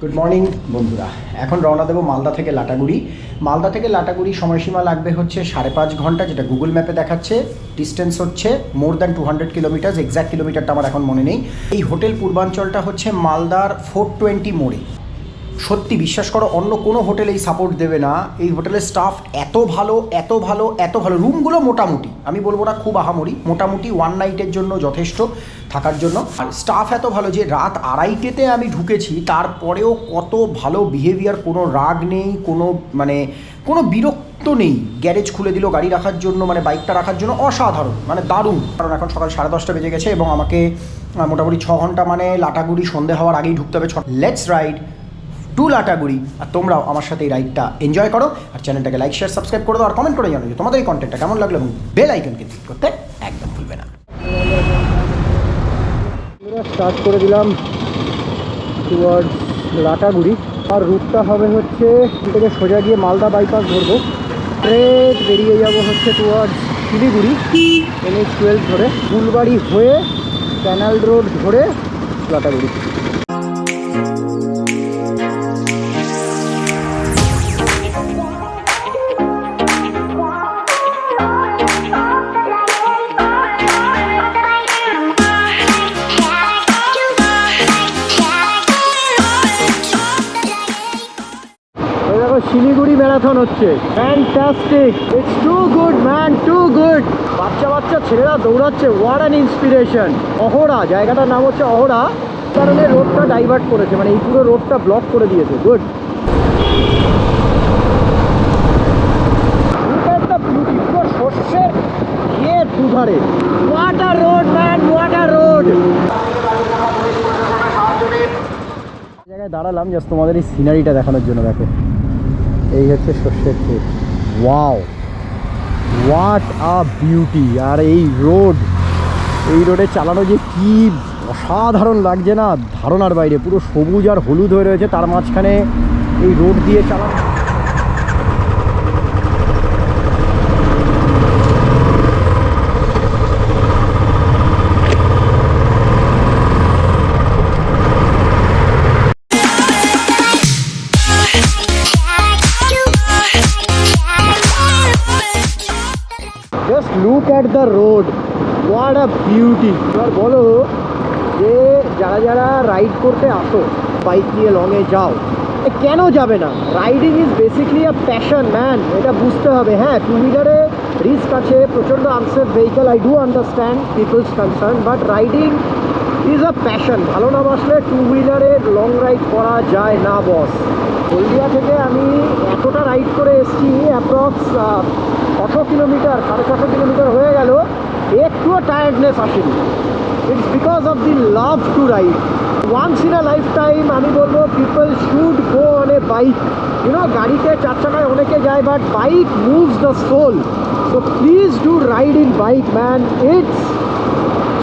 Good morning বন্ধুরা, এখন রওনা দেবো মালদা থেকে লাটাগুড়ি। মালদা থেকে লাটাগুড়ি সময়সীমা লাগবে হচ্ছে 5.5 ঘন্টা, যেটা গুগল ম্যাপে দেখাচ্ছে। ডিস্টেন্স হচ্ছে মোর দ্যান 200 কিলোমিটার, এক্স্যাক্ট কিলোমিটারটা আমার এখন মনে নেই। এই হোটেল পূর্বাঞ্চলটা হচ্ছে মালদার 420 মোড়ে। সত্যি বিশ্বাস করো, অন্য কোনো হোটেল এই সাপোর্ট দেবে না। এই হোটেলের স্টাফ এত ভালো, এত ভালো, এত ভালো। রুমগুলো মোটামুটি, আমি বলবো না খুব আহামরি, মোটামুটি ওয়ান নাইটের জন্য যথেষ্ট থাকার জন্য। আর স্টাফ এত ভালো যে রাত 2:30তে আমি ঢুকেছি, তারপরেও কত ভালো বিহেভিয়ার, কোনো রাগ নেই, কোনো বিরক্ত নেই। গ্যারেজ খুলে দিল গাড়ি রাখার জন্য, বাইকটা রাখার জন্য, অসাধারণ, দারুণ। কারণ এখন সকাল 10:30 বেজে গেছে এবং আমাকে মোটামুটি 6 ঘন্টা লাটাগুড়ি সন্ধে হওয়ার আগেই ঢুকতে হবে। Let's ride to Lataguri. আর তোমরাও আমার সাথে এই রাইডটা এনজয় করো। আর চ্যানেলটাকে লাইক, শেয়ার, সাবস্ক্রাইব করে দাও। আর কমেন্ট করে জানো যে তোমাদের এই কন্টেন্টটা কেমন লাগলো, এবং বেল আইকনকে ক্লিক করতে একদম ভুলবে না। স্টার্ট করে দিলাম টুয়ার্ডস লাটাগুড়ি। আর রুটটা হবে হচ্ছে থেকে সোজা গিয়ে মালদা বাইপাস ধরবো, স্ট্রেট বেরিয়ে যাবো হচ্ছে টুয়ার্ডস শিলিগুড়ি, NH12 ধরে, ফুলবাড়ি হয়ে ক্যানাল রোড ধরে লাটাগুড়ি। শিলিগুড়ি ম্যারাথন হচ্ছে, fantastic, it's too good man, too good. বাচ্চা ছেলেরা দৌড়াচ্ছে, হোয়াট অ্যান ইন্সপিরেশন। অহরা, জায়গাটার নাম হচ্ছে অহরা, কারণে রোডটা ডাইভার্ট করেছে, এই পুরো রোডটা ব্লক করে দিয়েছে। গুড। পুরো সর্ষের ক্ষেত দুধারে, what a road man, what a road. জায়গায় দাঁড়ালাম জাস্ট তোমাদের এই সিনারিটা দেখানোর জন্য। দেখো, এই হচ্ছে সর্ষের ক্ষেত। Wow, what a beauty. আর এই রোডে চালানো যে কি অসাধারণ লাগছে না, ধারণার বাইরে। পুরো সবুজ আর হলুদ হয়ে রয়েছে, তার মাঝখানে এই রোড দিয়ে চালানো। Just look at the road, what a beauty. এবার বলো যে যারা রাইড করতে আসো, বাইক নিয়ে লংয়ে যাও, কেন যাবে না? Riding is basically a passion man, এটা বুঝতে হবে। হ্যাঁ, টু হুইলারে রিস্ক আছে, প্রচণ্ড unsafe vehicle, I do understand peoples concern, but riding is a passion. ভালো না বাসলে টু হুইলারে লং রাইড করা যায় না বস। হলদিয়া থেকে আমি এতটা রাইড করে এসেছি, অ্যাপ্রক্স 6 কিলোমিটার, 4.5 কিলোমিটার হয়ে গেল, একটুও টায়ার্ডনেস আসেনি। It's because of the love to ride. Once in a life time আমি বলবো people should go on a bike. গাড়িতে 4 চাকায় অনেকে যায়, but bike moves the soul. So please do ride in bike man, it's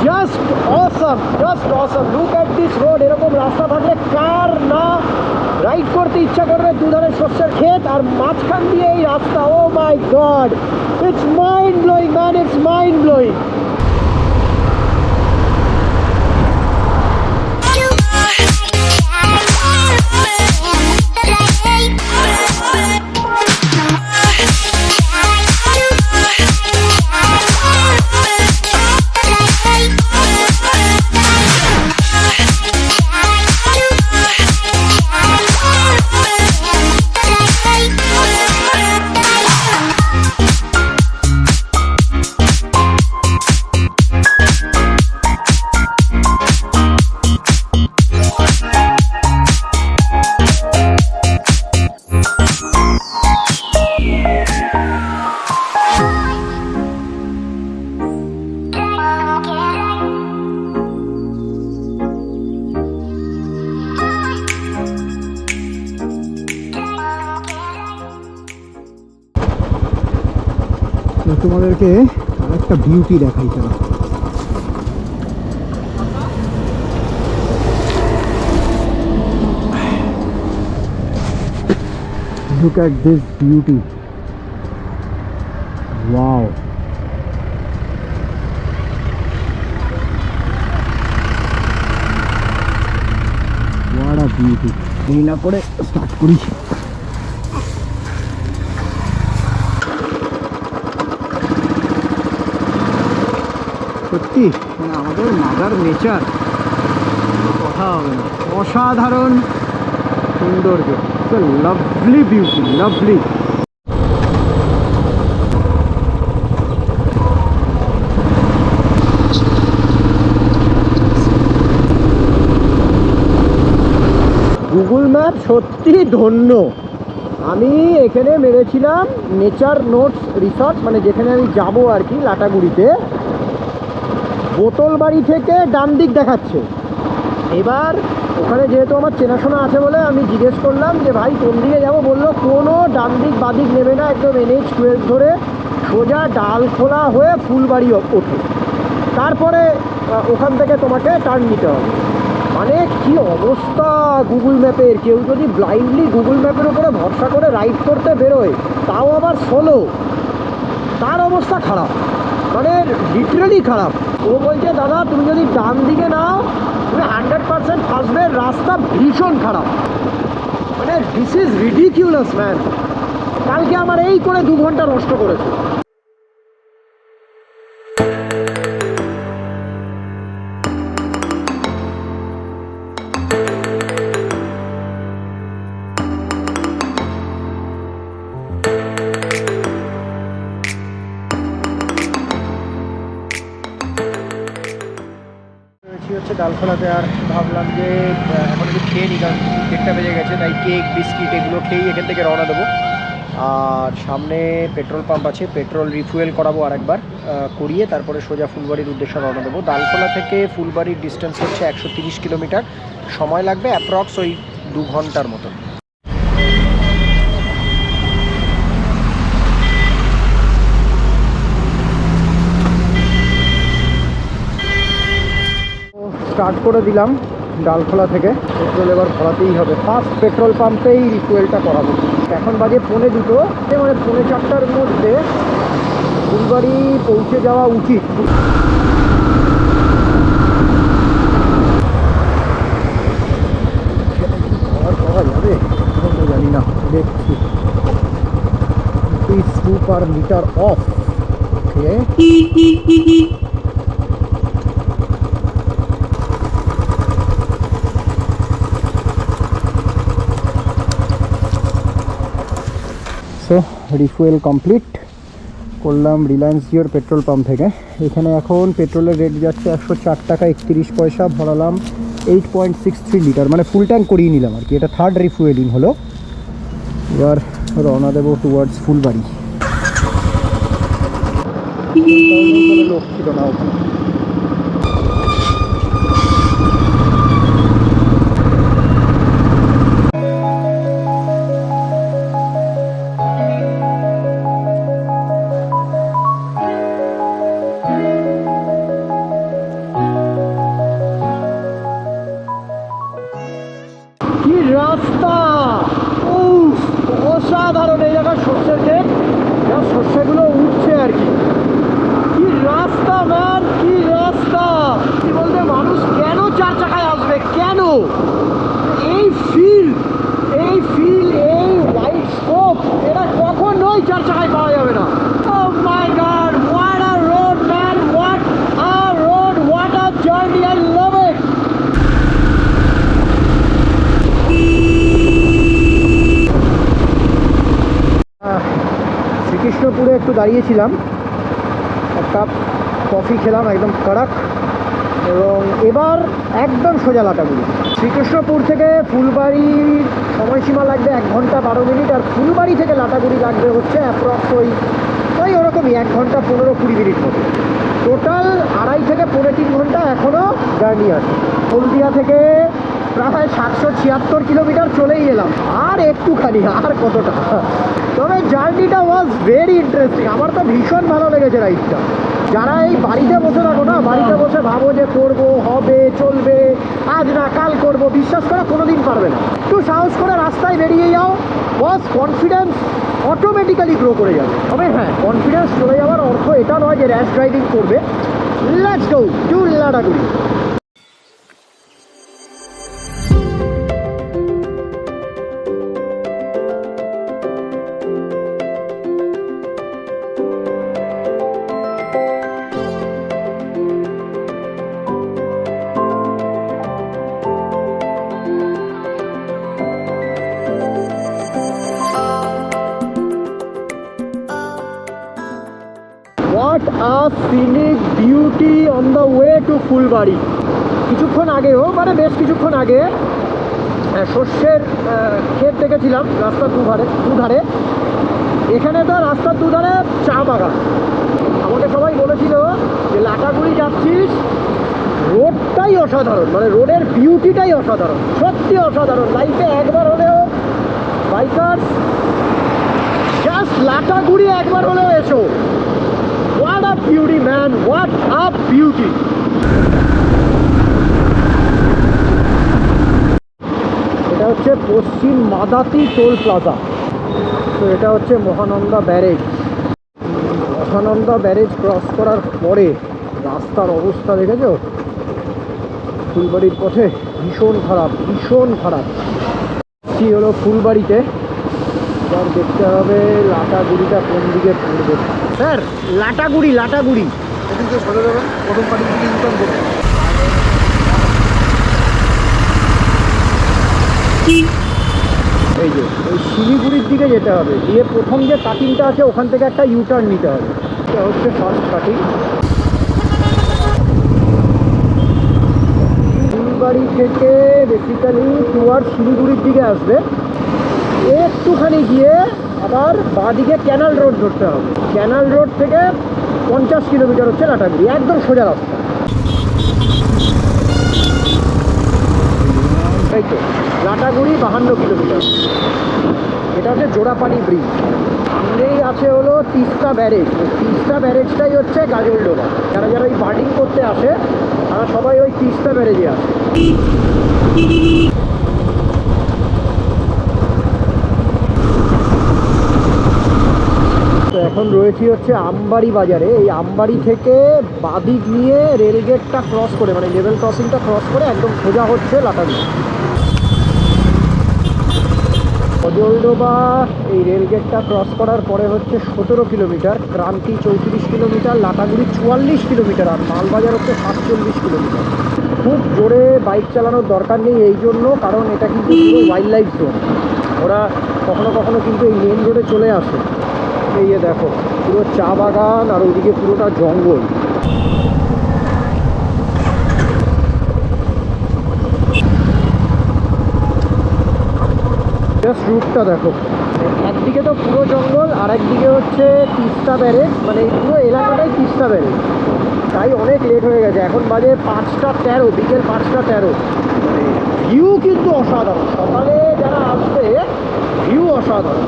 just awesome, just awesome. Look at this road. এরকম রাস্তা থাকলে কার না রাইড করতে ইচ্ছা করবে? দুধারে শস্যের ক্ষেত আর মাঝখান দিয়ে এই রাস্তা। Oh my god, it's mind blowing man, it's mind blowing. তোমাদেরকে আরেকটা বিউটি দেখাই। তারা look at this beauty. Wow. What a beauty. দেরি না করে স্টার্ট করি। সত্যি মানে আমাদের মাদার নেচার কথা হবে না, অসাধারণ সৌন্দর্য, lovely beauty, lovely. Google map সত্যি ধন্য। আমি এখানে মেরেছিলাম নেচার নোটস রিসর্ট, মানে যেখানে আমি যাব আর কি, লাটাগুড়িতে। বোতলবাড়ি থেকে ডান দিক দেখাচ্ছে। এবার ওখানে যেহেতু আমার চেনাশোনা আছে বলে আমি জিজ্ঞেস করলাম যে ভাই কোন দিকে যাবো, বললো কোনো ডান দিক বাদিক নেবে না, একদম NH-12 ধরে সোজা ডালখোলা হয়ে ফুলবাড়ি ওঠে, তারপরে ওখান থেকে তোমাকে টার্ন নিতে হবে। মানে কি অবস্থা গুগল ম্যাপের! কেউ যদি ব্লাইন্ডলি গুগল ম্যাপের উপরে ভরসা করে রাইড করতে বেরোয়, তাও আবার সোলো, তার অবস্থা খারাপ, মানে লিটারালি খারাপ। ও বলছে দাদা তুমি যদি ডান দিকে নাও তুমি 100% ফাঁসবে, রাস্তা ভীষণ খারাপ। মানে দিস ইজ রিডিকিউলাস ম্যান। কালকে আমার এই করে 2 ঘন্টা নষ্ট করেছে। হচ্ছে ডালখোলাতে, আর ভাবলাম যে এখন একটু খেয়ে নিই, কারণ 1টা বেজে গেছে, তাই কেক বিস্কিট এগুলো খেয়েই এখান থেকে রওনা দেবো। আর সামনে পেট্রোল পাম্প আছে, পেট্রোল রিফুয়েল করাবো আরেকবার, করিয়ে তারপরে সোজা ফুলবাড়ির উদ্দেশ্যে রওনা দেবো। ডালখোলা থেকে ফুলবাড়ির ডিস্টেন্স হচ্ছে 130 কিলোমিটার, সময় লাগবে অ্যাপ্রক্স ওই 2 ঘন্টার মতো। স্টার্ট করে দিলাম ডালখোলা থেকে, পেট্রোল এবার ভরাতেই হবে, ফার্স্ট পেট্রোল পাম্পেই রিফুয়েলটা করাবো। এখন বাজে 3:45, মানে 3:45টার মধ্যে ফুলবাড়ি পৌঁছে যাওয়া উচিত। করা যাবে জানি না, দেখছি। 2 per liter off. Okay, refuel complete করলাম রিলায়েন্স জিওর পেট্রোল পাম্প থেকে। এখানে এখন পেট্রোলের রেট যাচ্ছে 104 টাকা 31 পয়সা। ভরালাম 8.63 লিটার, মানে ফুল ট্যাঙ্ক করিয়ে নিলাম আর কি। এটা 3rd রিফুয়েলিং হলো। এবার রওনা দেবো টুয়ার্ডস ফুলবাড়ি। লোক ছিল না ওখানে। রাস্তা অসাধারণ। এই জায়গায় সর্ষের ক্ষেত, সর্ষেগুলো উঠছে আর কি। কি রাস্তা ম্যান, কি রাস্তা! কি বলতে, মানুষ কেন 4 চাকায় আসবে, কেন? এই ফিল, এই ওয়াইড স্কোপ, এটা কখনোই 4 চাকায় পাওয়া যাবে না। Oh my God, what a road man, what a road, what a journey, I love it. শ্রীকৃষ্ণপুরে একটু দাঁড়িয়েছিলাম, এক কাপ কফি খেলাম একদম কড়ক, এবং এবার একদম সোজা লাটাগুড়ি। শ্রীকৃষ্ণপুর থেকে ফুলবাড়ির সময়সীমা লাগবে 1 ঘন্টা 12 মিনিট, আর ফুলবাড়ি থেকে লাটাগুড়ি লাগবে হচ্ছে অ্যাপ্রক্স ওই ওরকমই 1 ঘন্টা 15-20 মিনিট মতো। টোটাল 2.5 থেকে 3.5 ঘন্টা এখনও জার্নি আছে। হলদিয়া থেকে প্রায় 776 কিলোমিটার চলেই এলাম, আর একটুখানি, আর কতটা। তবে জার্নিটা ওয়াজ ভেরি ইন্টারেস্টিং, আমার তো ভীষণ ভালো লেগেছে রাইডটা। যারা এই বাড়িতে বসে থাকো না, বাড়িতে বসে ভাবো যে করবো, হবে, চলবে, আজ না কাল করবো, বিশ্বাস করে কোনোদিন পারবে না। একটু সাহস করে রাস্তায় বেরিয়ে যাও, বস, কনফিডেন্স অটোমেটিক্যালি গ্রো করে যাবে। তবে হ্যাঁ, কনফিডেন্স চলে যাওয়ার অর্থ এটা নয় যে র্যাশ ড্রাইভিং করবে। Let's go to Lataguri. A scenic beauty on the way to Phulbari. কিছুক্ষণ আগেও মানে বেশ কিছুক্ষণ আগে সর্ষের ক্ষেত দেখেছিলাম রাস্তার দুধারে। এখানে তো রাস্তার দুধারে চা বাগান। আমাকে সবাই বলেছিল যে লাটাগুড়ি যাচ্ছিস, রোডটাই অসাধারণ, মানে রোডের বিউটিটাই অসাধারণ, সত্যি অসাধারণ। লাইফে একবার হলেও বাইকার্স জাস্ট লাটাগুড়ি একবার হলেও এসো। What a beauty man, what a beauty. এটা হচ্ছে পশ্চিম মাদাতি টোল প্লাজা। তো এটা হচ্ছে Mahananda barrage. Mahananda barrage cross করার পরে রাস্তার অবস্থা দেখেছো? ফুলবাড়ির পথে ভীষণ খারাপ, ভীষণ খারাপ। কি হলো ফুলবাড়িতে, এবার দেখতে হবে লাটাগুড়িটা কোন দিকে পড়বে। স্যার লাটাগুড়ি, লাটাগুড়ি এদিকে চলে যাবেন, প্রথম পার্টি থেকে ইনকাম করবেন। এই যে ওই শিলিগুড়ির দিকে যেতে হবে, দিয়ে প্রথম যে কাটিংটা আছে ওখান থেকে একটা ইউটার্ন নিতে হবে। এটা হচ্ছে ফার্স্ট কাটিং। ফুলবাড়ি থেকে বেসিক্যালি টুয়ার্ড শিলিগুড়ির দিকে আসবে, একটুখানি গিয়ে আবার বাঁদিকে ক্যানাল রোড ধরতে হবে। ক্যানাল রোড থেকে 50 কিলোমিটার হচ্ছে লাটাগুড়ি, একদম সোজা রাস্তা। তাই তো লাটাগুড়ি 52 কিলোমিটার। এটা হচ্ছে জোড়াপানি ব্রিজ। সামনেই আছে হলো তিস্তা ব্যারেজ। তিস্তা ব্যারেজটাই হচ্ছে গাজলডোবা। যারা যারা ওই বার্ডিং করতে আসে তারা সবাই ওই তিস্তা ব্যারেজে আসে। তো এখন রয়েছি হচ্ছে আমবাড়ি বাজারে। এই আমবাড়ি থেকে বাদিক নিয়ে রেলগেটটা ক্রস করে, মানে লেভেল ক্রসিংটা ক্রস করে একদম সোজা হচ্ছে লাটাগুড়ি। গাজলডোবা এই রেলগেটটা ক্রস করার পরে হচ্ছে 17 কিলোমিটার, ক্রান্তি 34 কিলোমিটার, লাটাগুড়ি 44 কিলোমিটার, আর মালবাজার হচ্ছে 47 কিলোমিটার। খুব জোরে বাইক চালানোর দরকার নেই এই জন্য, কারণ এটা কিন্তু পুরো ওয়াইল্ড লাইফ জোন। ওরা কখনো কখনো কিন্তু এই মেন রোডে চলে আসে। এই যে দেখো পুরো চা বাগান আর ওইদিকে পুরোটা জঙ্গল। জাস্ট রুটটা দেখো, একদিকে তো পুরো জঙ্গল আর একদিকে হচ্ছে তিস্তা ব্যারেজ, মানে এই পুরো এলাকাটাই তিস্তা ব্যারেজ। তাই অনেক লেট হয়ে গেছে, এখন বাজে 5টা 13, বিকেল 5টা 13। মানে ভিউ কিন্তু অসাধারণ, সকালে যারা আসবে ভিউ অসাধারণ।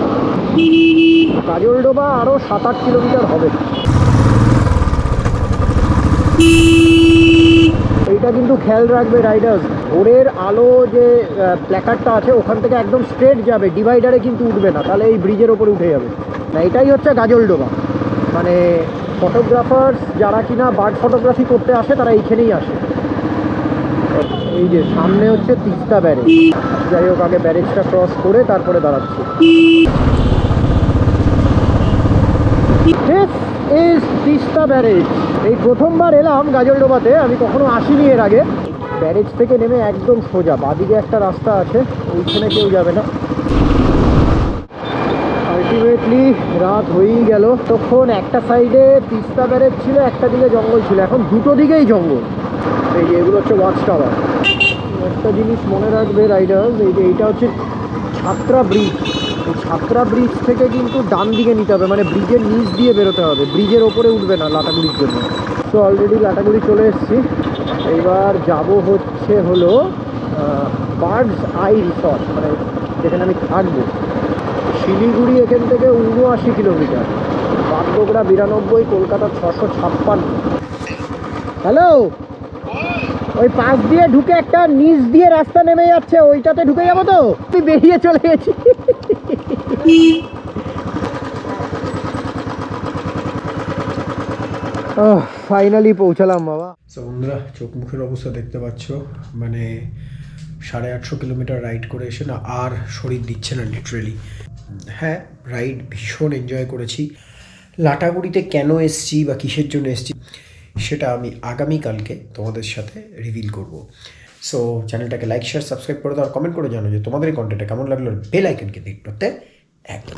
গাজলডোবা আরও 7-8 কিলোমিটার হবে। এইটা কিন্তু খেয়াল রাখবে রাইডার্স, ভোরের আলো যে প্ল্যাকার্ডটা আছে ওখান থেকে একদম স্ট্রেট যাবে, ডিভাইডারে কিন্তু উঠবে না, তাহলে এই ব্রিজের ওপরে উঠে যাবে না। এটাই হচ্ছে গাজলডোবা। মানে ফটোগ্রাফার্স যারা কিনা বার্ড ফটোগ্রাফি করতে আসে তারা এইখানেই আসে। এই যে সামনে হচ্ছে তিস্তা ব্যারেজ। যাই হোক আগে ব্যারেজটা ক্রস করে তারপরে দাঁড়াচ্ছি। This is Teesta barrage. এই প্রথমবার এলাম গাজলডোবাতে, আমি কখনো আসিনি এর আগে। ব্যারেজ থেকে নেমে একদম সোজা বাদিকে একটা রাস্তা আছে, ওইখানে কেউ যাবে না। আলটিমেটলি রাত হয়েই গেল। তখন একটা সাইডে তিস্তা ব্যারেজ ছিল, একটা দিকে জঙ্গল ছিল, এখন দুটো দিকেই জঙ্গল। এই যে এগুলো হচ্ছে ওয়াচ টাওয়ার। একটা জিনিস মনে রাখবে রাইডার্স, এই যে এইটা হচ্ছে ছাত্রা ব্রিজ। এই ছাত্রা ব্রিজ থেকে কিন্তু ডান দিকে নিতে হবে, মানে ব্রিজের নিচ দিয়ে বেরোতে হবে, ব্রিজের ওপরে উঠবে না লাটাগুড়ির জন্য। তো অলরেডি লাটাগুড়ি চলে এসেছি। এইবার যাব হচ্ছে হলো বার্ডস আই রিসর্ট, মানে যেখানে আমি থাকবো। শিলিগুড়ি এখান থেকে 79 কিলোমিটার, বাগডোগরা 92, কলকাতা 656। হ্যালো, ওই পাশ দিয়ে ঢুকে একটা নিচ দিয়ে রাস্তা নেমে যাচ্ছে, ওইটাতে ঢুকে যাবো তো? তুই বেরিয়ে চলে গেছি। ফাইনালি পৌঁছালাম বাবা। বন্ধুরা চোখ মুখের অবস্থা দেখতে পাচ্ছ, মানে 850 কিলোমিটার রাইড করে এসে না আর শরীর দিচ্ছে না লিটারেলি। হ্যাঁ, রাইড ভীষণ এনজয় করেছি। লাটাগুড়িতে কেন এসছি বা কিসের জন্য এসছি সেটা আমি আগামীকালকে তোমাদের সাথে রিভিল করব। সো চ্যানেলটাকে লাইক শেয়ার সাবস্ক্রাইব করে দাও আর কমেন্ট করে জানো যে তোমাদের এই কন্টেন্টটা কেমন লাগলো। বেল আইকনকে ক্লিক করতে একদম